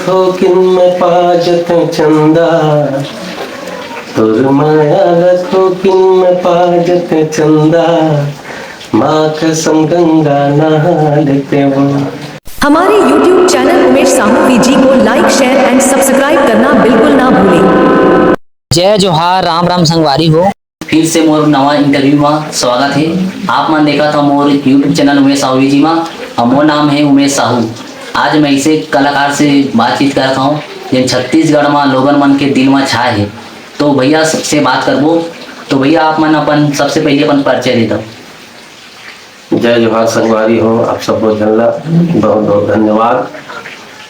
थोकिन में पाजत चंदा, तुर माया थोकिन में पाजत चंदा, माँ कसम गंगा नहा लेते वो। हमारे YouTube channel Umesh Sahu VG को लाइक, शेयर एंड सब्सक्राइब करना बिल्कुल ना भूलें। जय जोहार, राम राम संगवारी हो। फिर से मोर नवा इंटरव्यू में स्वागत है। आप मन देखा था मोर यूट्यूब चैनल उमेश साहू जी में, और मोर नाम है उमेश साहू। आज मैं इसे कलाकार से बातचीत करता हूँ जिन छत्तीसगढ़ में लोगन मन के दिल में छाए है। तो भैया से बात करबो। तो भैया आप मन अपन सबसे पहले अपन परिचय दे दो। जय जोहार संगवारी हो, आप सबको जनला बहुत बहुत धन्यवाद।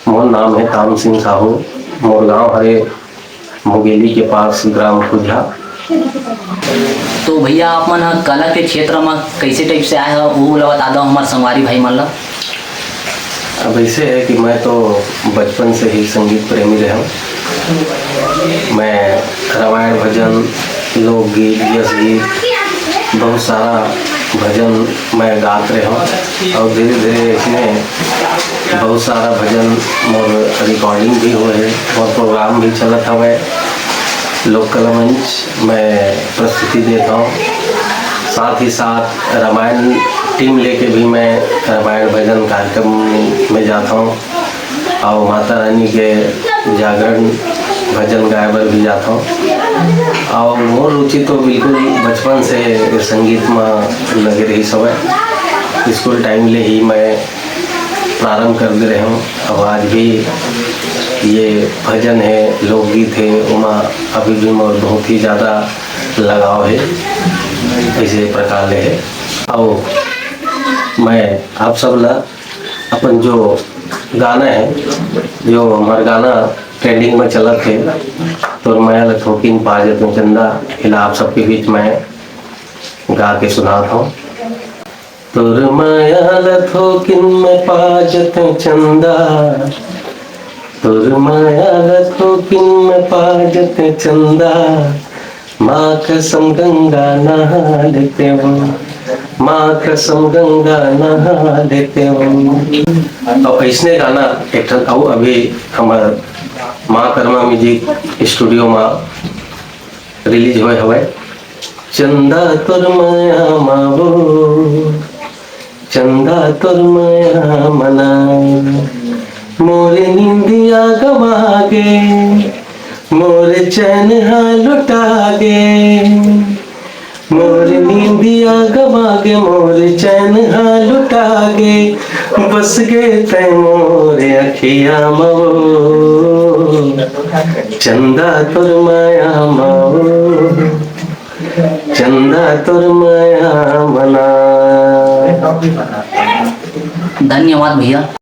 मोर नाम है काम सिंह साहू। मोर गाँव हरे मुगेली के पास ग्राम खुजा। तो भैया आप मन कला के क्षेत्र में कैसे टाइप से आए हो वो ला बता दो हमारे संगवारी भाई मन ला। अब ऐसे है कि मैं तो बचपन से ही संगीत प्रेमी रहा हूँ। मैं रामायण भजन, लोकगीत, यश गीत, बहुत सारा भजन मैं गाते रहा हूँ। और धीरे धीरे इसमें बहुत सारा भजन मोर रिकॉर्डिंग भी हुए है और प्रोग्राम भी चलत हवे। लोक कला मंच मैं प्रस्तुति देता हूँ। साथ ही साथ रामायण टीम लेके भी मैं रामायण भजन कार्यक्रम में जाता हूँ और माता रानी के जागरण भजन गाए बर भी जाता हूँ। और मोर रुचि तो बिल्कुल बचपन से संगीत में लगे रही समय। स्कूल टाइम ले ही मैं प्रारंभ कर दे रहे हूँ। अब आज भी ये भजन है, लोकगीत है, उमा अभी भी मोर बहुत ही ज़्यादा लगाव है, ऐसे प्रकार ले है। और मैं आप सब ला अपन जो गाना है, जो हमारा गाना ट्रेंडिंग में चलत है, तो मैं थोकिन पाजत चंदा, इला आप सबके बीच में गा के सुनाता हूँ। तुर माया थोकिन में पाजत चंदा, तुर माया थोकिन में पाजत चंदा, माँ कसम गंगा नहा लेते वो, माँ कसम गंगा नहा लेते वो। और ऐसने गाना एक अभी हमार माँ कर्मा म्यूजिक स्टूडियो में रिलीज हुए हवे। चंदा तुर माया मावो, चंदा तुर माया मना, मोरे नींदिया गवागे, मोरे चैन हाँ लुटागे, मोरे नींदिया गवागे, मोरे चैन हाँ लुटागे, बस गए तै मोरे अखिया मवो, चंदा तुर माया मवो, चंदा तुर माया मना। धन्यवाद भैया।